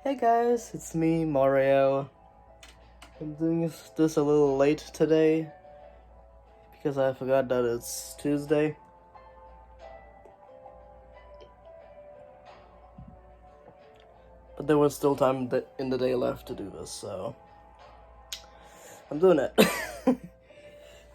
Hey guys, it's me, Mario. I'm doing this a little late today because I forgot that it's Tuesday. But there was still time in the day left to do this, so I'm doing it.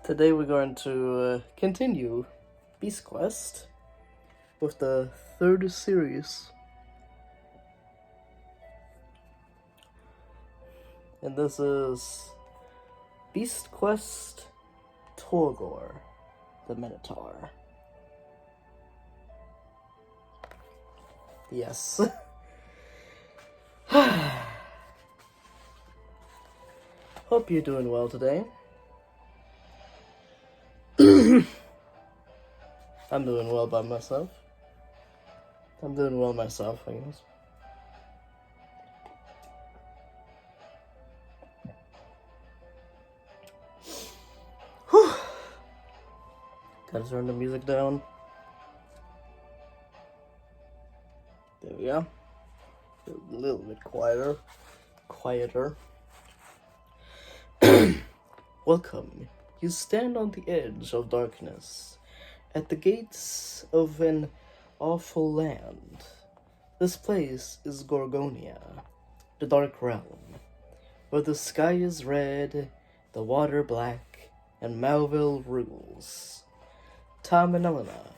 Today we're going to continue Beast Quest with the third series. And this is Beast Quest Torgor, the Minotaur. Yes. Hope you're doing well today. I'm doing well by myself. I'm doing well myself, I guess. Whew. Gotta turn the music down. There we go. A little bit quieter. Welcome. You stand on the edge of darkness, at the gates of an awful land. This place is Gorgonia, the Dark Realm, where the sky is red, the water black, and Malville rules. Tom and Elena,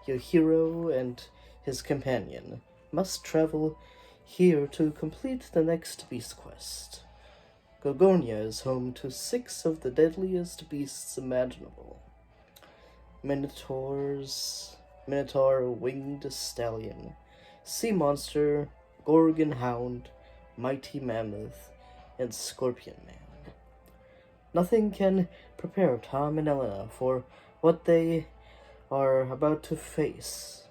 your hero and his companion, must travel here to complete the next beast quest. Gorgonia is home to 6 of the deadliest beasts imaginable. Minotaur, winged stallion, sea monster, gorgon hound, mighty mammoth, and scorpion man. Nothing can prepare Tom and Elena for what they are about to face.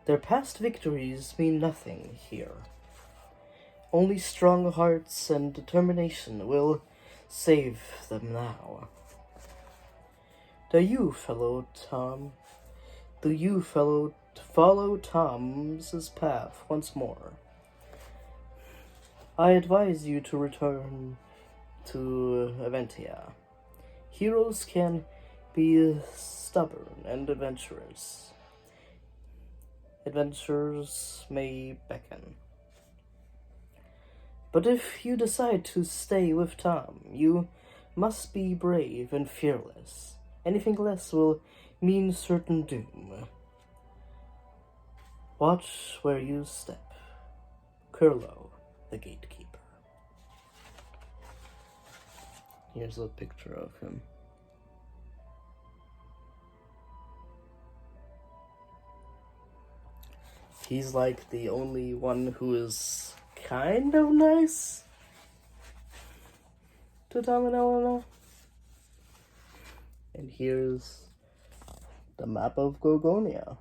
Their past victories mean nothing here. Only strong hearts and determination will save them now. Do you follow Tom's path once more? I advise you to return to Aventia. Heroes can be stubborn and adventurous. Adventures may beckon. But if you decide to stay with Tom, you must be brave and fearless. Anything less will mean certain doom. Watch where you step. Curlo, the gatekeeper. Here's a picture of him. He's like the only one who is kind of nice to Tom and Elena. And here's the map of Gorgonia.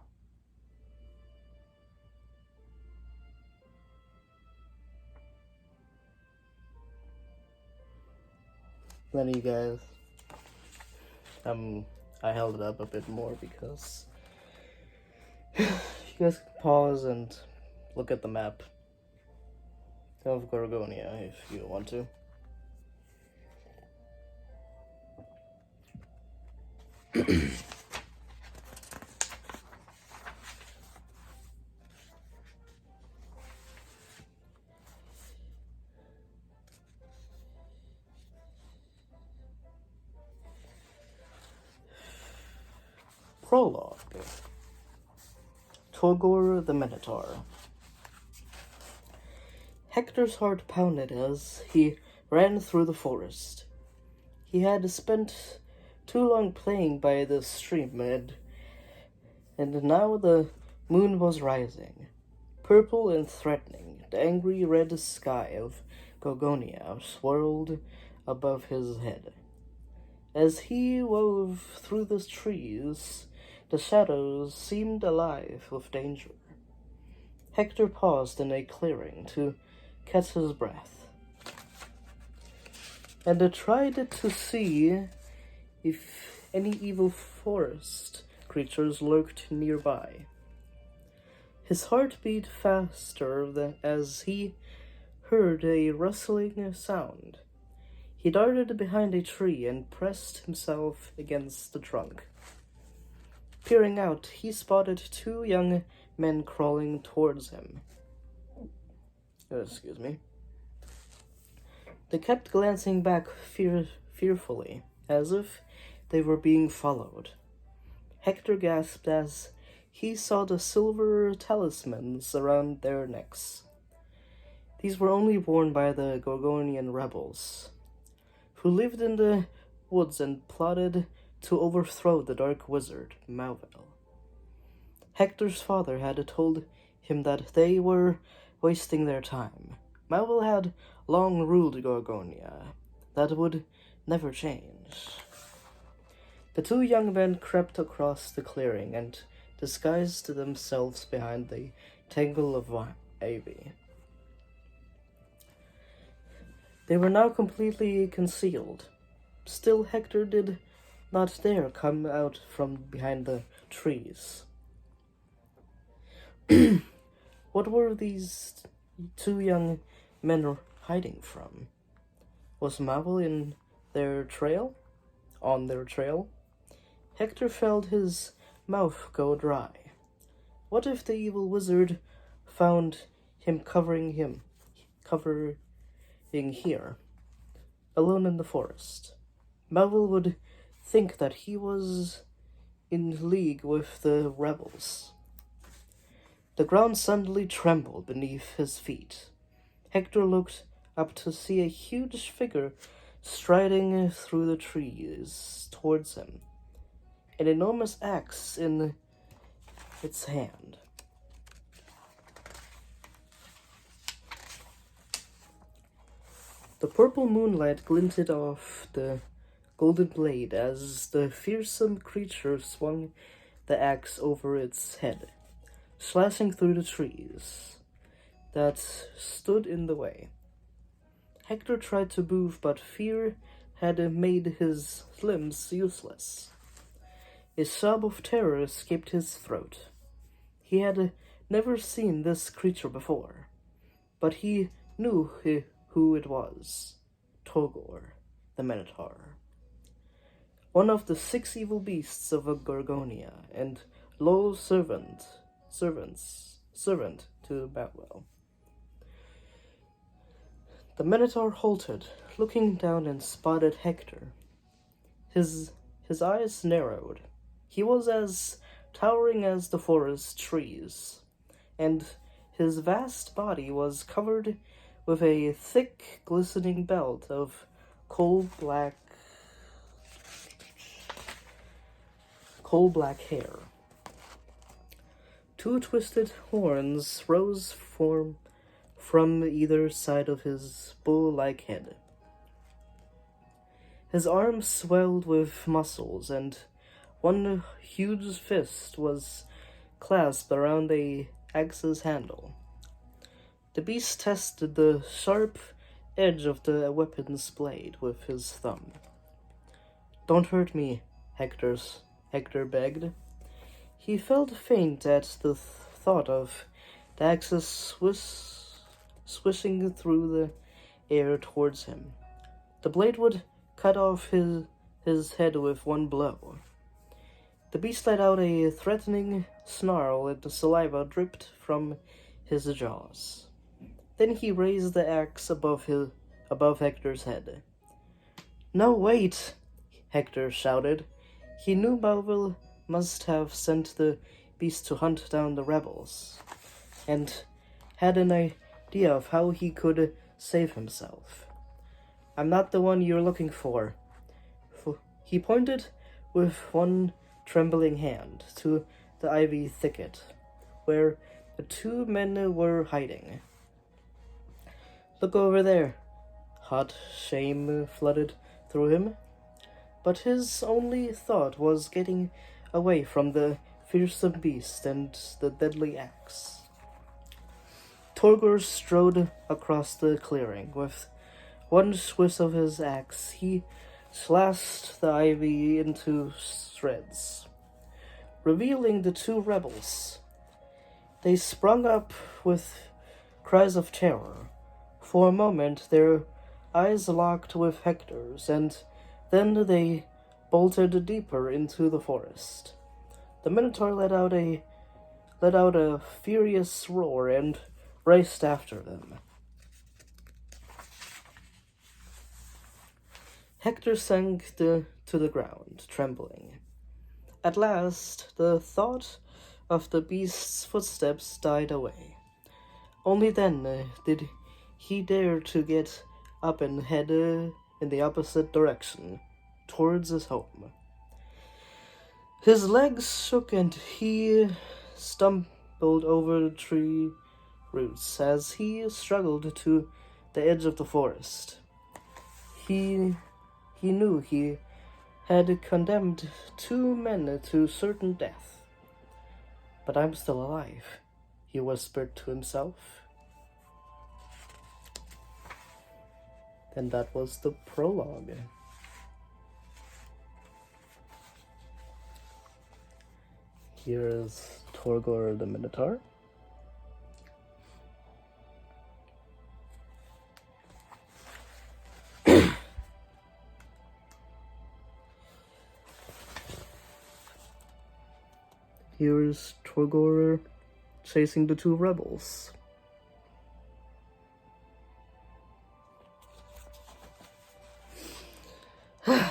Then you guys, I held it up a bit more because you guys can pause and look at the map of Gorgonia if you want to. Prologue. Torgor the Minotaur. Hector's heart pounded as he ran through the forest. He had spent too long playing by the stream, and now the moon was rising, purple and threatening. The angry red sky of Gorgonia swirled above his head. As he wove through the trees, the shadows seemed alive with danger. Hector paused in a clearing to catch his breath, and tried to see if any evil forest creatures lurked nearby. His heart beat faster as he heard a rustling sound. He darted behind a tree and pressed himself against the trunk. Peering out, he spotted two young men crawling towards him. Excuse me. They kept glancing back fearfully, as if they were being followed. Hector gasped as he saw the silver talismans around their necks. These were only worn by the Gorgonian rebels, who lived in the woods and plotted to overthrow the dark wizard, Malvel. Hector's father had told him that they were wasting their time. Malvel had long ruled Gorgonia. That would never change. The two young men crept across the clearing and disguised themselves behind the tangle of ivy. They were now completely concealed. Still, Hector did not dare come out from behind the trees. What were these two young men hiding from? Was Malvel in their trail? On their trail? Hector felt his mouth go dry. What if the evil wizard found him covering here, alone in the forest? Malvel would think that he was in league with the rebels. The ground suddenly trembled beneath his feet. Hector looked up to see a huge figure striding through the trees towards him, an enormous axe in its hand. The purple moonlight glinted off the golden blade as the fearsome creature swung the axe over its head, slashing through the trees that stood in the way. Hector tried to move, but fear had made his limbs useless. A sob of terror escaped his throat. He had never seen this creature before, but he knew who it was. Torgor, the Minotaur. One of the 6 evil beasts of Gorgonia, and loyal servant to Malvel. The Minotaur halted, looking down and spotted Hector. His eyes narrowed. He was as towering as the forest trees, and his vast body was covered with a thick, glistening belt of coal black hair. 2 twisted horns rose from either side of his bull-like head. His arms swelled with muscles, and one huge fist was clasped around the axe's handle. The beast tested the sharp edge of the weapon's blade with his thumb. "Don't hurt me," Hector begged. He felt faint at the thought of the axe's swishing through the air towards him. The blade would cut off his head with one blow. The beast let out a threatening snarl, and the saliva dripped from his jaws. Then he raised the axe above Hector's head. "No, wait!" Hector shouted. He knew Malvel must have sent the beast to hunt down the rebels, and had an idea of how he could save himself. "I'm not the one you're looking for." He pointed with one trembling hand to the ivy thicket, where the 2 men were hiding. "Look over there." Hot shame flooded through him, but his only thought was getting away from the fearsome beast and the deadly axe. Torgor strode across the clearing. With one swish of his axe, he slashed the ivy into shreds, revealing the 2 rebels. They sprung up with cries of terror. For a moment, their eyes locked with Hector's, and then they bolted deeper into the forest. The Minotaur let out a furious roar and raced after them. Hector sank to the ground, trembling. At last, the thought of the beast's footsteps died away. Only then did he dare to get up and head in the opposite direction, towards his home. His legs shook and he stumbled over tree roots as he struggled to the edge of the forest. He knew he had condemned 2 men to certain death. But I'm still alive, he whispered to himself. And that was the prologue. Here is Torgor the Minotaur. Here is Torgor chasing the 2 rebels. I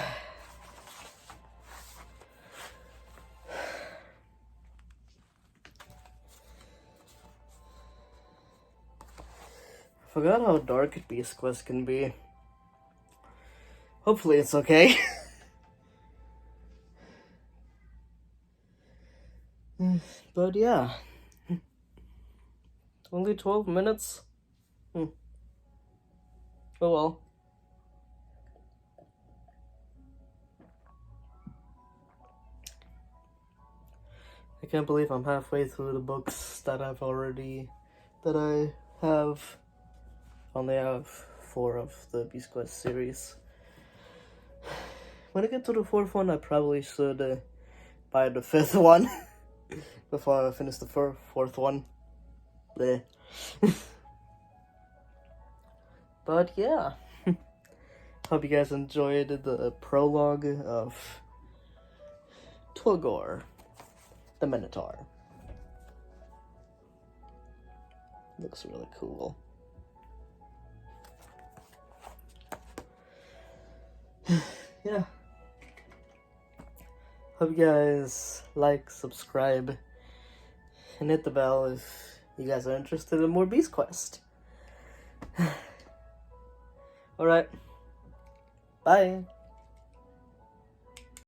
forgot how dark Beast Quest can be. Hopefully it's okay. But yeah. Only 12 minutes? Oh well. I can't believe I'm halfway through the books that I have. Only have 4 of the Beast Quest series. When I get to the 4th one, I probably should buy the 5th one before I finish the 4th one. Bleh. But yeah, hope you guys enjoyed the prologue of Torgor the Minotaur. Looks really cool. Yeah. Hope you guys like, subscribe, and hit the bell if you guys are interested in more Beast Quest. Alright. Bye.